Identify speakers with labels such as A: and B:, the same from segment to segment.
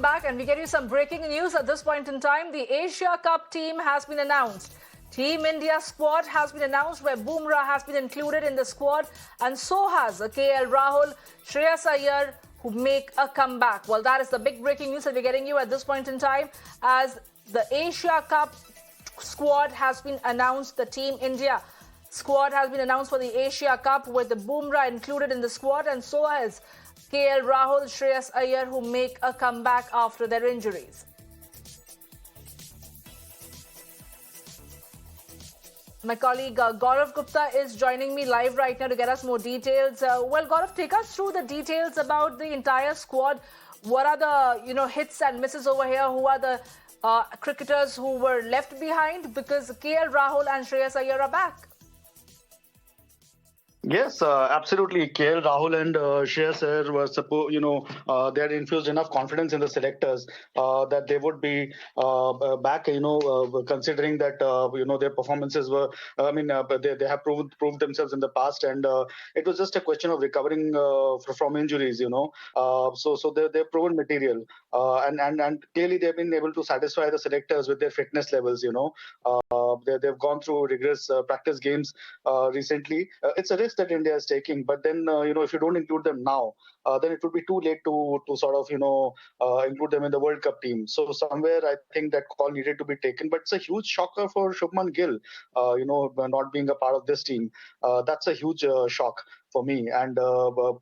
A: welcome back, and we get you some breaking news at this point in time. The Asia Cup team has been announced. Team India squad has been announced, where Bumrah has been included in the squad, and so has KL Rahul, Shreyas Iyer, who make a comeback. Well, that is the big breaking news that we're getting you at this point in time, as the Asia Cup squad has been announced. The Team India squad has been announced for the Asia Cup, with the Bumrah included in the squad, and so has KL Rahul, Shreyas Iyer, who make a comeback after their injuries. My colleague Gaurav Gupta is joining me live right now to get us more details. Well, Gaurav, take us through the details about the entire squad. What are the hits and misses over here? Who are the cricketers who were left behind? Because KL Rahul and Shreyas Iyer are back.
B: Yes, absolutely. KL Rahul and Shreyas Iyer were they had infused enough confidence in the selectors that they would be back. Considering that their performances were, they have proved themselves in the past, and it was just a question of recovering from injuries. So they've proven material, and clearly they've been able to satisfy the selectors with their fitness levels. They've gone through rigorous practice games recently. It's a risk that India is taking, but then if you don't include them now, then it would be too late to sort of include them in the World Cup team. So somewhere I think that call needed to be taken, but it's a huge shocker for Shubhman Gill, not being a part of this team. That's a huge shock for me, and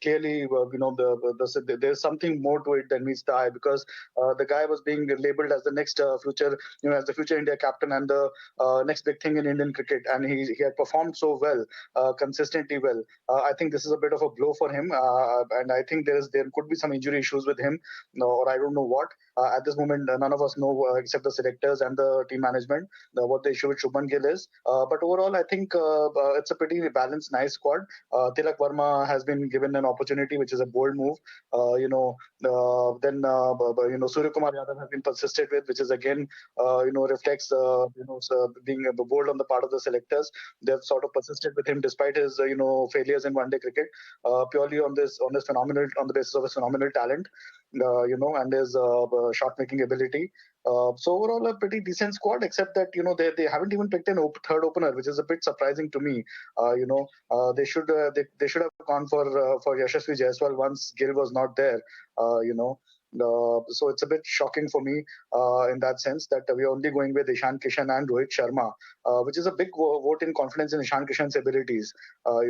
B: clearly there's something more to it than meets the eye, because the guy was being labelled as the next as the future India captain and the next big thing in Indian cricket, and he had performed so well, consistently well. I think this is a bit of a blow for him, and I think there could be some injury issues with him, or I don't know what. At this moment, none of us know except the selectors and the team management what the issue with Shubman Gill is. But overall, I think it's a pretty balanced, nice squad. Tilak Verma has been given an opportunity, which is a bold move. Then Suryakumar Yadav has been persisted with, which is again reflects being bold on the part of the selectors. They've sort of persisted with him despite his failures in one-day cricket, purely on the basis of his phenomenal talent, and his shot making ability. So overall, a pretty decent squad, except that they haven't even picked an third opener, which is a bit surprising to me. They should have gone for Yashasvi Jaiswal once Gill was not there. So it's a bit shocking for me in that sense, that we're only going with Ishan Kishan and Rohit Sharma, which is a big vote in confidence in Ishan Kishan's abilities. But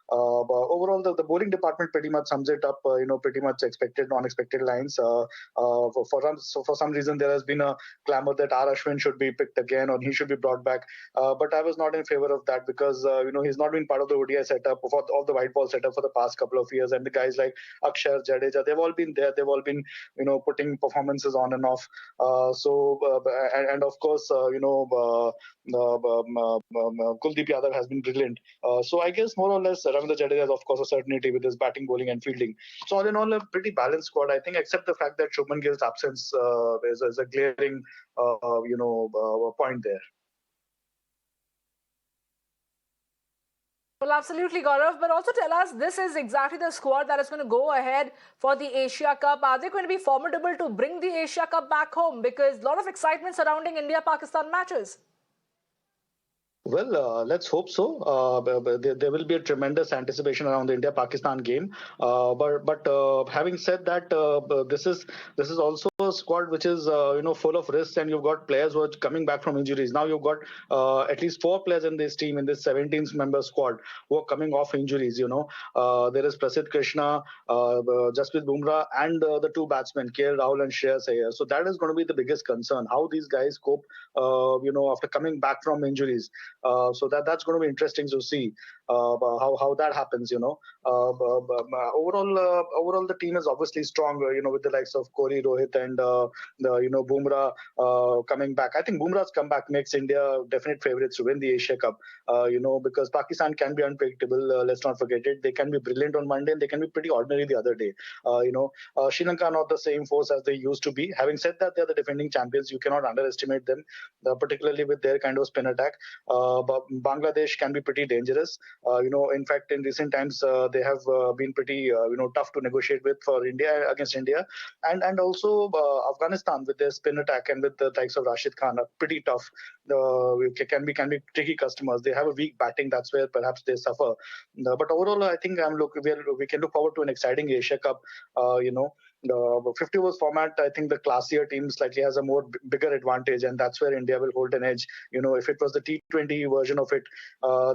B: overall, the bowling department pretty much sums it up. Pretty much expected, unexpected lines. For some reason, there has been a clamor that R. Ashwin should be picked again, or he should be brought back. But I was not in favor of that, because he's not been part of the ODI setup of the white ball setup for the past couple of years. And the guys like Axar, Jadeja, they've all been there. They've all been putting performances on and off. And of course, Kuldeep Yadav has been brilliant. So I guess more or less Ravindra Jadeja is of course a certainty with his batting, bowling and fielding. So all in all, a pretty balanced squad, I think, except the fact that Shubman Gill's absence is a glaring point there.
A: Well, absolutely, Gaurav. But also tell us, this is exactly the squad that is going to go ahead for the Asia Cup. Are they going to be formidable to bring the Asia Cup back home? Because a lot of excitement surrounding India-Pakistan matches.
B: Well, let's hope so. There will be a tremendous anticipation around the India-Pakistan game. But having said that, this is also a squad which is full of risks, and you've got players who are coming back from injuries. Now you've got at least 4 players in this team, in this 17-member squad, who are coming off injuries. There is Prasidh Krishna, Jaspreet Bumrah, and the 2 batsmen, KL Rahul and Shreyas Iyer. So that is going to be the biggest concern: how these guys cope, after coming back from injuries. So that's going to be interesting to see how that happens. Overall, the team is obviously strong. With the likes of Kohli, Rohit, and Bumrah coming back. I think Bumrah's comeback makes India definite favourites to win the Asia Cup. Because Pakistan can be unpredictable. Let's not forget it. They can be brilliant on one day, and they can be pretty ordinary the other day. Sri Lanka are not the same force as they used to be. Having said that, they're the defending champions. You cannot underestimate them, particularly with their kind of spin attack. But Bangladesh can be pretty dangerous. In fact, in recent times, they have been pretty tough to negotiate with for India against India, and also Afghanistan with their spin attack and with the likes of Rashid Khan are pretty tough. Can be tricky customers. They have a weak batting. That's where perhaps they suffer. But overall, I think we can look forward to an exciting Asia Cup. The 50 overs format, I think the classier team slightly has a bigger advantage, and that's where India will hold an edge. If it was the T20 version of it,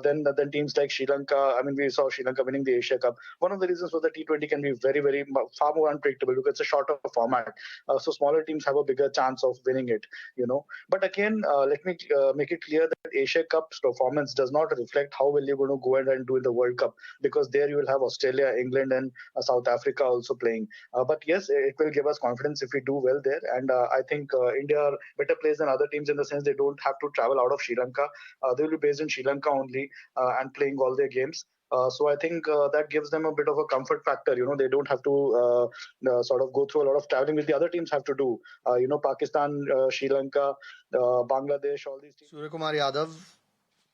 B: then teams like Sri Lanka. I mean, we saw Sri Lanka winning the Asia Cup. One of the reasons for the T20 can be very, very far more unpredictable because it's a shorter format, so smaller teams have a bigger chance of winning it. But again, let me make it clear that Asia Cup's performance does not reflect how well you're going to go ahead and do in the World Cup, because there you will have Australia, England, and South Africa also playing. But yes, it will give us confidence if we do well there. And I think India are better placed than other teams in the sense they don't have to travel out of Sri Lanka. They will be based in Sri Lanka only and playing all their games. So I think that gives them a bit of a comfort factor. They don't have to sort of go through a lot of traveling which the other teams have to do. Pakistan, Sri Lanka, Bangladesh, all these teams.
C: Suryakumar Yadav,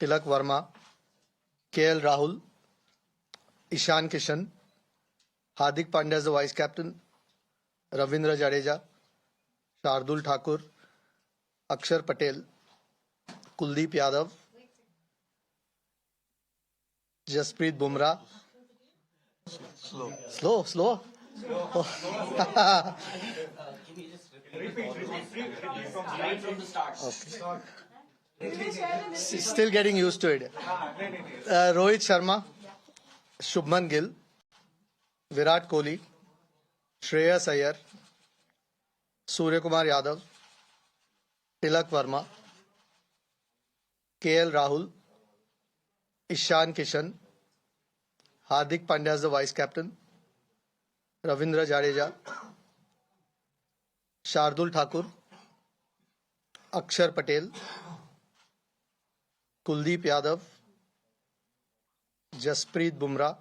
C: Tilak Verma, Rahul, Ishan Kishan, Hardik Pandya as the vice captain, Ravindra Jadeja, Shardul Thakur, Axar Patel, Kuldeep Yadav, Jaspreet Bumrah. Slow. Okay. Still getting used to it. Rohit Sharma, Shubhman Gill, Virat Kohli, Shreyas Iyer, Suryakumar Yadav, Tilak Verma, Rahul, Ishan Kishan, Hardik Pandya as the vice captain, Ravindra Jadeja, Shardul Thakur, Axar Patel, Kuldeep Yadav, Jaspreet Bumrah,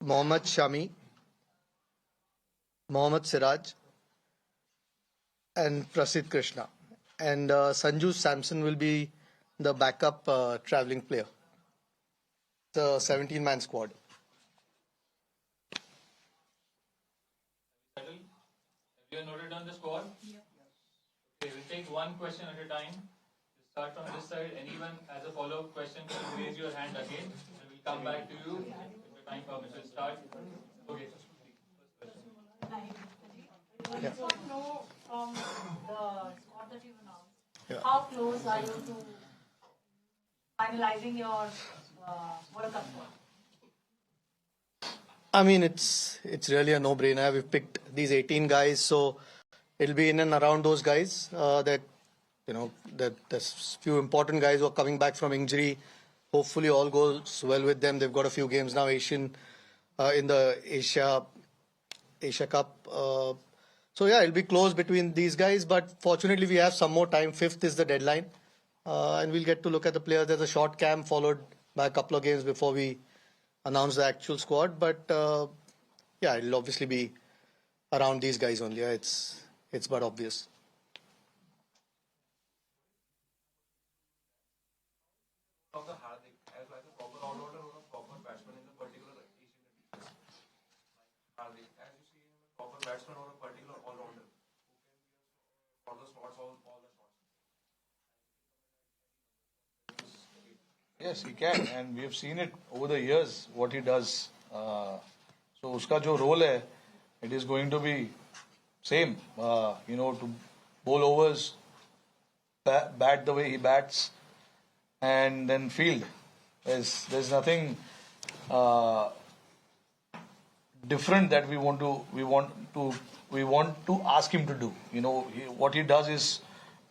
C: Mohammad Shami, Mohammad Siraj, and Prasidh Krishna. And Sanju Samson will be the backup travelling player. The 17-man squad.
D: Have you noted down the squad? Yeah. Okay, we'll take one question at a time. We'll start from this side. Anyone has a follow-up question, please raise your hand again. And we'll come back to you if the time permits. We'll start. Okay.
A: I just want to know from the squad that you've announced, how close are you to finalizing your World Cup squad?
C: I mean, it's really a no-brainer. We've picked these 18 guys, so it'll be in and around those guys. That there's few important guys who are coming back from injury. Hopefully, all goes well with them. They've got a few games now, in the Asia Cup. So yeah, it'll be close between these guys. But fortunately, we have some more time. 5th is the deadline, and we'll get to look at the players. There's a short camp followed by a couple of games before we announce the actual squad. But yeah, it'll obviously be around these guys only. Yeah, it's but obvious.
E: Of the Hardik as like a proper all-rounder or a proper batsman in the particular Asian team. Hardik, as you see him a proper batsman or a particular all-rounder who can be for the slots, all the slots. Yes, he can, and we have seen it over the years what he does. So uska jo role hai, it is going to be same. To bowl overs, bat the way he bats, and then field. There's nothing different that we want to ask him to do. What he does is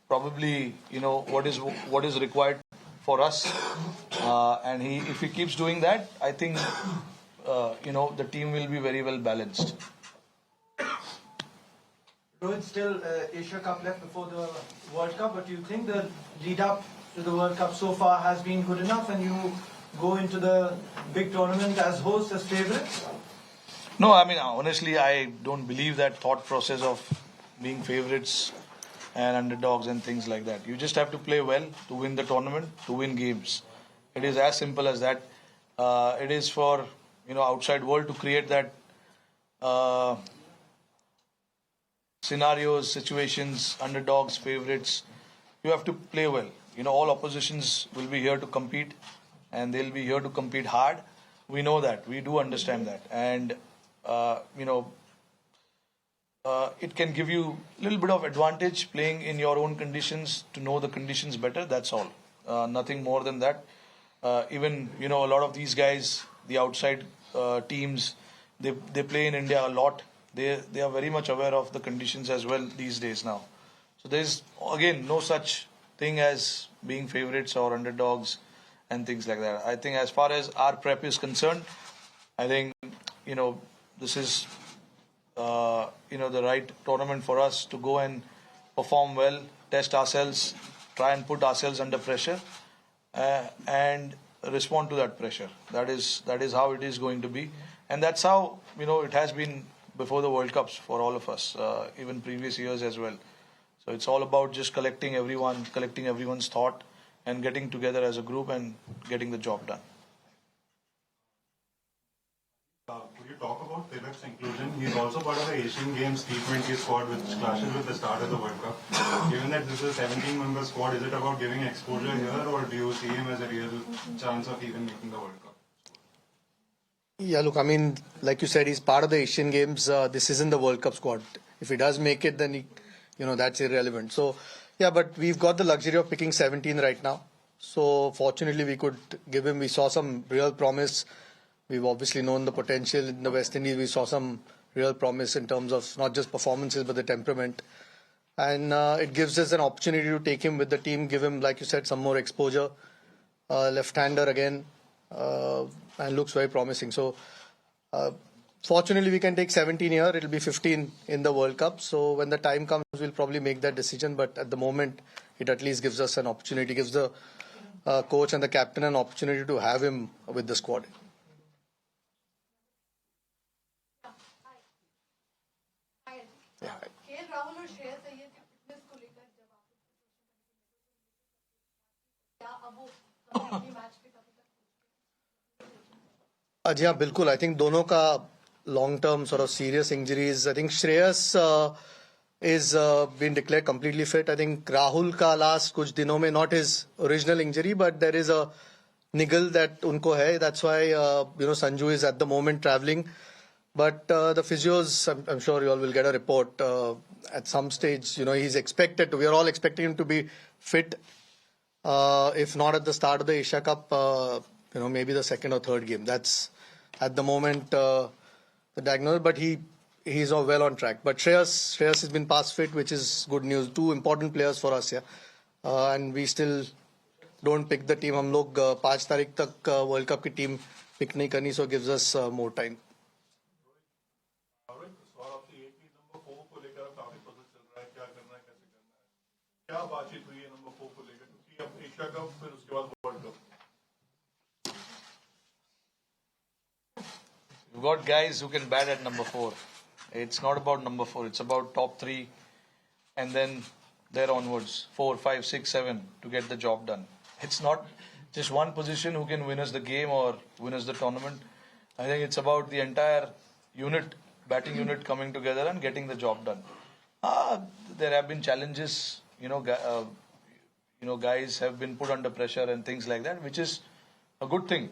E: probably what is required for us, and if he keeps doing that, I think the team will be very well balanced.
F: Rohit, still Asia Cup left before the World Cup, but do you think the lead up to the World Cup so far has been good enough and you go into the big tournament as hosts, as favourites?
E: No, I mean, honestly, I don't believe that thought process of being favourites and underdogs and things like that. You just have to play well to win the tournament, to win games. It is as simple as that. It is for outside world to create that scenarios, situations, underdogs, favorites. You have to play well. All oppositions will be here to compete, and they'll be here to compete hard. We know that. We do understand that, and it can give you a little bit of advantage playing in your own conditions, to know the conditions better. That's all. Nothing more than that. Even a lot of these guys, the outside teams, they play in India a lot. They are very much aware of the conditions as well these days now. So there's again no such thing as being favorites or underdogs and things like that. I think as far as our prep is concerned, I think this is the right tournament for us to go and perform well, test ourselves, try and put ourselves under pressure, and respond to that pressure. That is how it is going to be, and that's how it has been before the World Cups for all of us, even previous years as well. So it's all about just collecting everyone's thought, and getting together as a group and getting the job done.
G: Could you talk about Tilak's inclusion? He's also part of the Asian Games T20 squad, which clashes with the start of the World Cup. Given that this is a 17-member squad, is it about giving exposure here, or do you see him as a real chance of even making the World Cup?
C: Yeah, look, I mean, like you said, he's part of the Asian Games. This isn't the World Cup squad. If he does make it, then that's irrelevant. So, yeah, but we've got the luxury of picking 17 right now. So, fortunately, we could give him. We saw some real promise. We've obviously known the potential in the West Indies. We saw some real promise in terms of not just performances, but the temperament. And it gives us an opportunity to take him with the team, give him, like you said, some more exposure. Left-hander again, and looks very promising. So, fortunately, we can take 17 here. It'll be 15 in the World Cup. So, when the time comes, we'll probably make that decision. But at the moment, it at least gives us an opportunity, gives the coach and the captain an opportunity to have him with the squad.
H: Rahul और श्रेयस अय्यर की fitness को लेकर जब आप क्या अब वो match पे कभी तक
C: जी हाँ बिल्कुल आई थिंक दोनों का long term sort of serious injuries. I think Shreyas is been declared completely fit. I think Rahul का last कुछ दिनों में not his original injury, but there is a niggle that उनको है. That's why Sanju is at the moment travelling. But the physios, I'm sure you all will get a report at some stage. He's expected to. We are all expecting him to be fit. If not at the start of the Asia Cup, maybe the second or third game. That's at the moment the diagnosis. But he's well on track. But Shreyas has been past fit, which is good news. Two important players for us here, and we still don't pick the team. हम लोग 5 तारीख तक World Cup की team pick नहीं करनी, so gives us more time.
G: क्या बातचीत हुई है नंबर 4 को लेकर, क्योंकि अब एशिया कप फिर उसके बाद world cup.
E: We've got guys who can bat at number 4. It's not about number 4. It's about top 3, and then there onwards 4, 5, 6, 7 to get the job done. It's not just one position who can win us the game or win us the tournament. I think it's about the entire unit, batting unit, coming together and getting the job done. There have been challenges. Guys have been put under pressure and things like that, which is a good thing.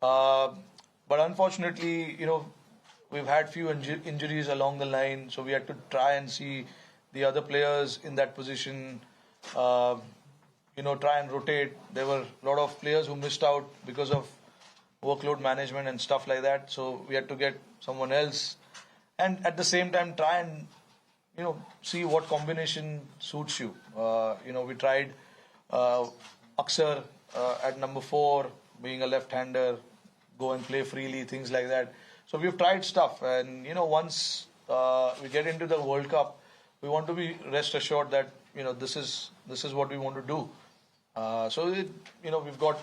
E: But unfortunately, we've had few injuries along the line, so we had to try and see the other players in that position, try and rotate. There were a lot of players who missed out because of workload management and stuff like that, so we had to get someone else. And at the same time, try and see what combination suits you. We tried Axar at number 4, being a left-hander, go and play freely, things like that. So we've tried stuff, and once we get into the World Cup, we want to be rest assured that this is what we want to do. We've got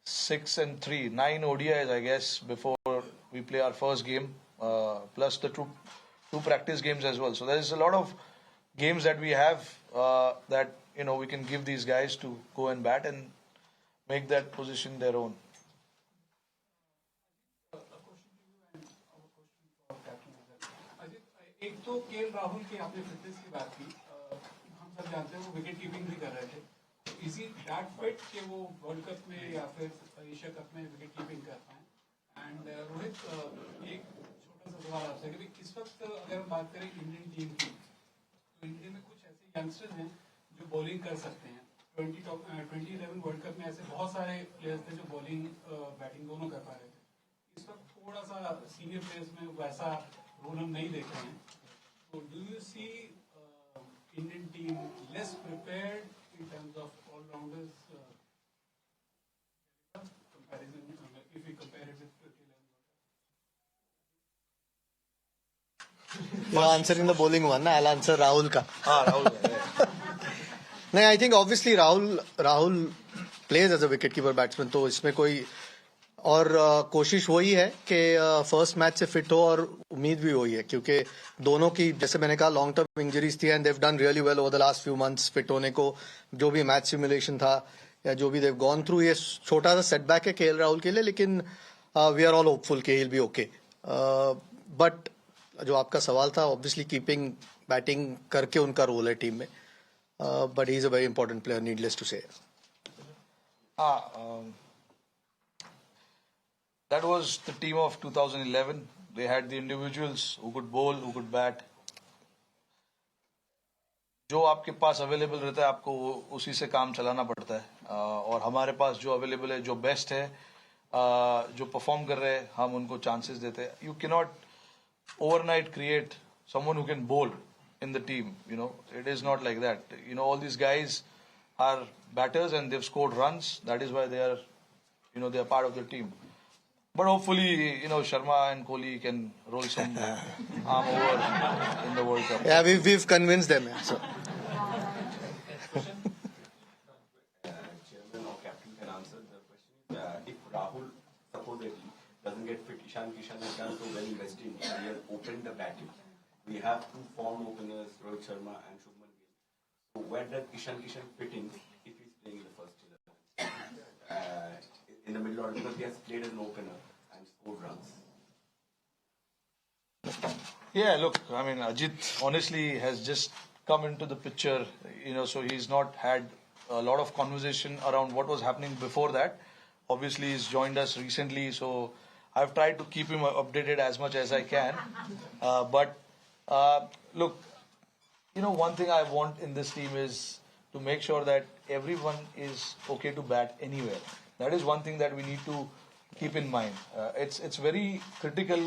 E: 6 and 3, 9 ODIs, I guess, before we play our first game, plus the two practice games as well. So there's a lot of games that we have that we can give these guys to go and bat, and make that position their own.
I: एक तो KL Rahul के आपने fitness की बात की, हम सब जानते हैं वो विकेट कीपिंग भी कर रहे थे. इज ही दैट फिट कि वो वर्ल्ड कप में या फिर एशिया कप में विकेट कीपिंग कर पाए? एंड रोहित, एक छोटा सा सवाल आपसे कि इस वक्त अगर हम बात करें इंडियन टीम की, तो इंडिया में कुछ ऐसे यंगस्टर्स हैं जो बॉलिंग कर सकते हैं. 2011 वर्ल्ड कप में ऐसे बहुत सारे प्लेयर्स थे जो बॉलिंग बैटिंग दोनों कर पा रहे थे. इस वक्त थोड़ा सा सीनियर प्लेयर्स में वैसा रोल हम नहीं देख रहे हैं. So do you see Indian team less prepared in terms of all-rounders comparison if we compare it with 2011?
C: You're answering the bowling one. I'll answer Rahul ka.
E: Rahul.
C: नहीं, I think obviously Rahul plays as a wicket-keeper batsman, तो इसमें कोई और कोशिश वही है कि first match से फिट हो, और उम्मीद भी वही है क्योंकि दोनों की, जैसे मैंने कहा, लॉन्ग टर्म इंजरीज थी and they've done really well over the last few months fit होने को. जो भी मैच सिमुलेशन था या जो भी देव गॉन थ्रू, ये छोटा सा सेटबैक है केएल राहुल के लिए, लेकिन वी आर ऑल होपफुल कि he will be okay. But जो आपका सवाल था, ऑब्वियसली कीपिंग बैटिंग करके उनका रोल है टीम में, but he is a very important player, needless to say.
E: That was the team of 2011. They had the individuals who could bowl, who could bat. जो आपके पास अवेलेबल रहता है आपको उसी से काम चलाना पड़ता है, और हमारे पास जो अवेलेबल है, जो बेस्ट है, जो परफॉर्म कर रहे हैं, हम उनको चांसेस देते हैं. You can not overnight create someone who can bowl in the team. It is not like that. All these guys are batters and they've scored runs. That is why they are, they are part of the team. But hopefully, Sharma and Kohli can roll some arm over in the World Cup.
C: Yeah, we've convinced them. Yeah, so.
J: Chairman or captain can answer the question. If Rahul supposedly doesn't get fit, Ishan Kishan has done so well in West Indies. We have opened the batting. We have two form openers, Rohit Sharma and Shubhman Gill. So where does Ishan Kishan fit in if he's playing in the first 11? In the middle order, because he has played as an opener and scored runs.
E: Yeah, look, I mean, Ajit honestly has just come into the picture, so he's not had a lot of conversation around what was happening before that. Obviously, he's joined us recently, so I've tried to keep him updated as much as I can. But look, one thing I want in this team is to make sure that everyone is okay to bat anywhere. That is one thing that we need to keep in mind. It's very critical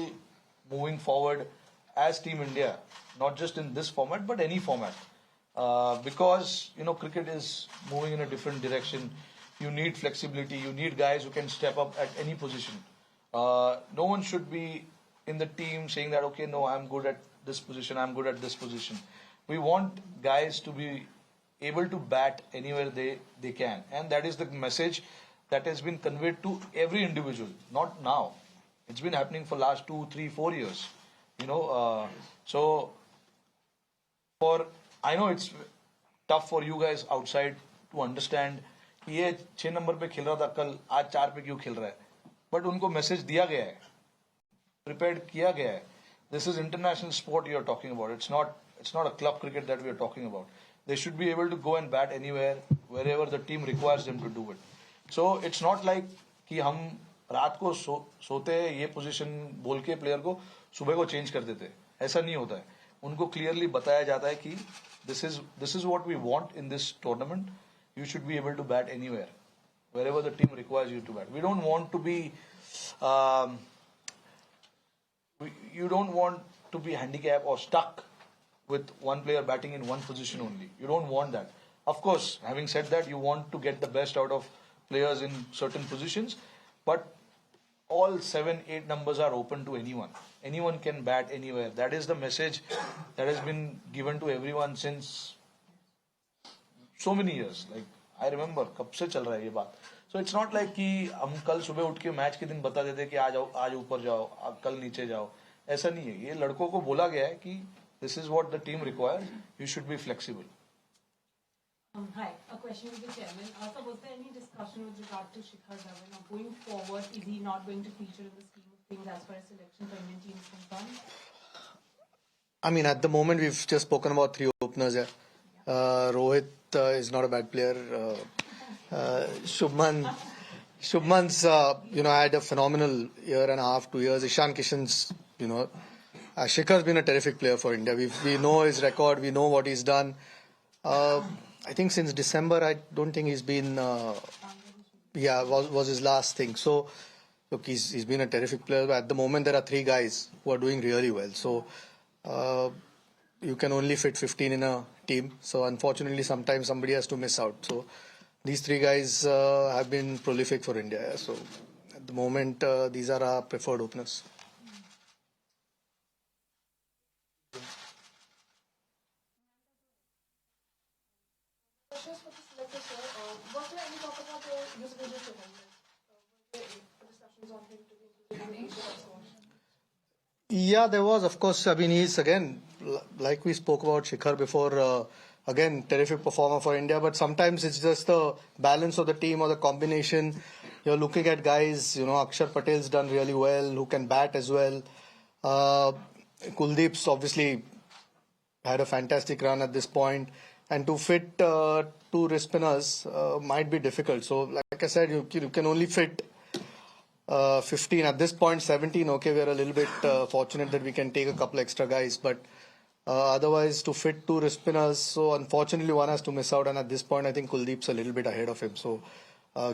E: moving forward as Team India, not just in this format, but any format. Because, cricket is moving in a different direction. You need flexibility. You need guys who can step up at any position. No one should be in the team saying that, okay, no, I'm good at this position, I'm good at this position. We want guys to be able to bat anywhere they can. And that is the message that has been conveyed to every individual, not now. It's been happening for last 2, 3, 4 years. So I know it's tough for you guys outside to understand कि ये 6 number पे खेल रहा था कल, आज 4 पे क्यों खेल रहा है. बट उनको मैसेज दिया गया है, प्रिपेयर्ड किया गया है. This is international sport you are talking about. It's not a club cricket that we are talking about. They should be able to go and bat anywhere, wherever the team requires them to do it. So it's not like कि हम रात को सोते हैं ये position बोल के player को सुबह को चेंज कर देते हैं. ऐसा नहीं होता है. उनको क्लियरली बताया जाता है कि this is what we want in this tournament. You should be able to bat anywhere, wherever the team requires you to bat. We don't want to be you don't want to be handicapped or stuck with one player batting in one position only. You don't want that. Of course, having said that, you want to get the best out of players in certain positions, but all 7, 8 numbers are open to anyone. Anyone can bat anywhere. That is the message that has been given to everyone since so many years. Like, I remember, कब से चल रहा है ये बात. So it's not like कि हम कल सुबह उठ के मैच के दिन बता देते कि आज ऊपर जाओ, कल नीचे जाओ. ऐसा नहीं है. ये लड़कों को बोला गया है कि this is what the team requires. You should be flexible.
K: Hi, a question to the chairman. So was there any discussion with regard to Shikhar Dhawan? Now, going forward, is he not going to feature in the scheme of things as far as selection for Indian team is concerned?
C: I mean, at the moment, we've just spoken about three openers here. Rohit is not a bad player. Shubman's, had a phenomenal year and a half, 2 years. Ishan Kishan's, Shikhar's been a terrific player for India. We know his record. We know what he's done. I think since December, I don't think he's been. Was his last thing. So, look, he's been a terrific player. But at the moment, there are three guys who are doing really well. So, you can only fit 15 in a team. So, unfortunately, sometimes somebody has to miss out. So, these three guys have been prolific for India. So, at the moment, these are our preferred openers.
H: Questions for the selector, sir. Was there any talk about the use of Indian defenders? Were there discussions on him to be included in the Asia Cup squad?
C: Yeah, there was. Of course, I mean, he's again, like we spoke about Shikhar before, again, terrific performer for India. But sometimes it's just the balance of the team or the combination. You're looking at guys, Axar Patel's done really well, who can bat as well. Kuldeep's obviously had a fantastic run at this point. And to fit two wrist spinners might be difficult. So, like I said, you can only fit 15. At this point, 17. Okay, we're a little bit fortunate that we can take a couple extra guys. But otherwise, to fit two wrist spinners, so unfortunately, one has to miss out. And at this point, I think Kuldeep's a little bit ahead of him. So,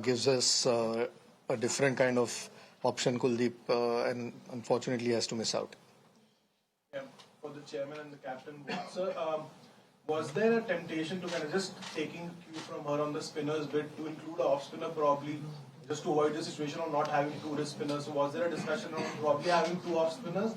C: gives us a different kind of option, Kuldeep. And unfortunately, he has to miss out.
L: Yeah, for the chairman and the captain, sir. Was there a temptation to kind of just taking cue from her on the spinners bit to include an off spinner probably just to avoid the situation of not having two wrist spinners? So was there a discussion on probably having two off spinners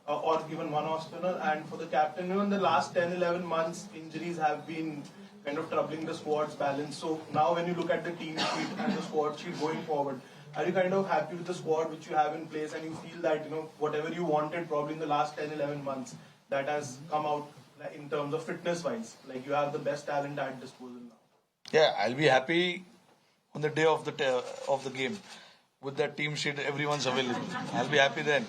L: or even one off spinner? And for the captain, in the last 10-11 months, injuries have been kind of troubling the squad's balance. So now when you look at the team sheet and the squad sheet going forward, are you kind of happy with the squad which you have in place and you feel that whatever you wanted probably in the last 10-11 months that has come out in terms of fitness wise, like you have the best talent at disposal now?
E: Yeah, I'll be happy on the day of the game with that team sheet. Everyone's available. I'll be happy then.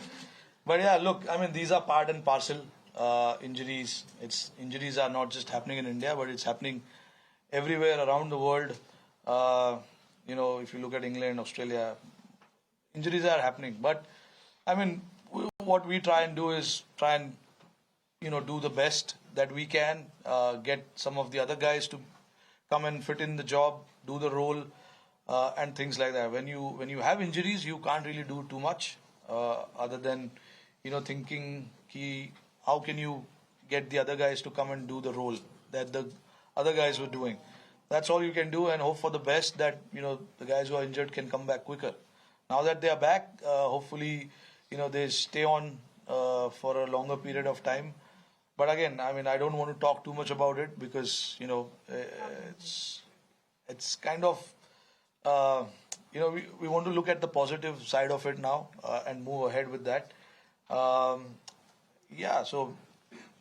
E: But yeah, look, I mean, these are part and parcel injuries. Injuries are not just happening in India, but it's happening everywhere around the world. If you look at England, Australia, injuries are happening. But I mean, what we try and do is try and do the best that we can, get some of the other guys to come and fit in the job, do the role, and things like that. When you have injuries, you can't really do too much other than thinking how can you get the other guys to come and do the role that the other guys were doing. That's all you can do, and hope for the best that the guys who are injured can come back quicker. Now that they are back, hopefully they stay on for a longer period of time. But again, I mean, I don't want to talk too much about it because it's kind of we want to look at the positive side of it now and move ahead with that. So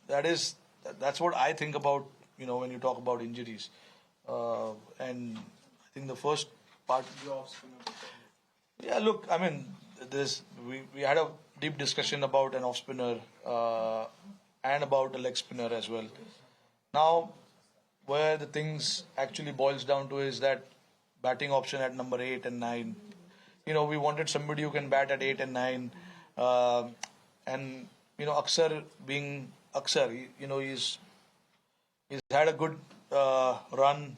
E: that's what I think about when you talk about injuries. And I think the first part. Yeah, look, I mean, we had a deep discussion about an off spinner. And about a leg spinner as well. Now, where the things actually boils down to is that batting option at number 8 and 9. We wanted somebody who can bat at 8 and 9. And Axar being Axar, he's had a good run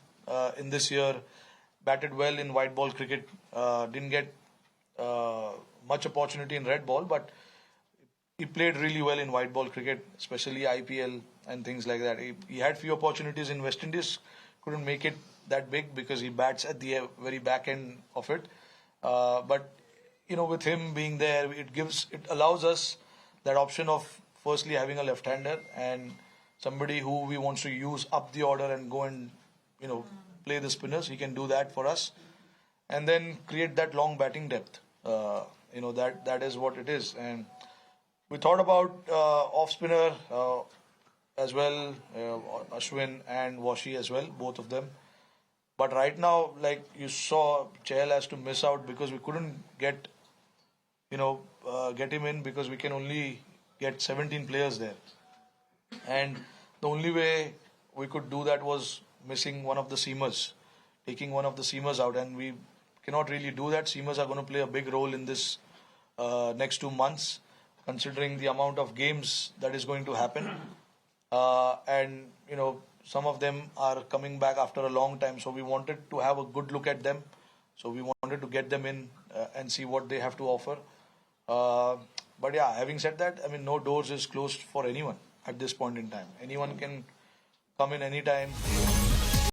E: in this year. Batted well in white ball cricket. Didn't get much opportunity in red ball, but he played really well in white ball cricket, especially IPL and things like that. He had few opportunities in West Indies, couldn't make it that big because he bats at the very back end of it. But with him being there, it allows us that option of firstly having a left-hander and somebody who we want to use up the order and go and play the spinners. He can do that for us, and then create that long batting depth. That is what it is. And we thought about off spinner as well, Ashwin and Washi as well, both of them. But right now, like you saw, Chahal has to miss out because we couldn't get, get him in because we can only get 17 players there. And the only way we could do that was missing one of the seamers, taking one of the seamers out, and we cannot really do that. Seamers are going to play a big role in this next 2 months, considering the amount of games that is going to happen. And some of them are coming back after a long time, so we wanted to have a good look at them. So we wanted to get them in and see what they have to offer. But yeah, having said that, I mean, no doors is closed for anyone at this point in time. Anyone can come in anytime.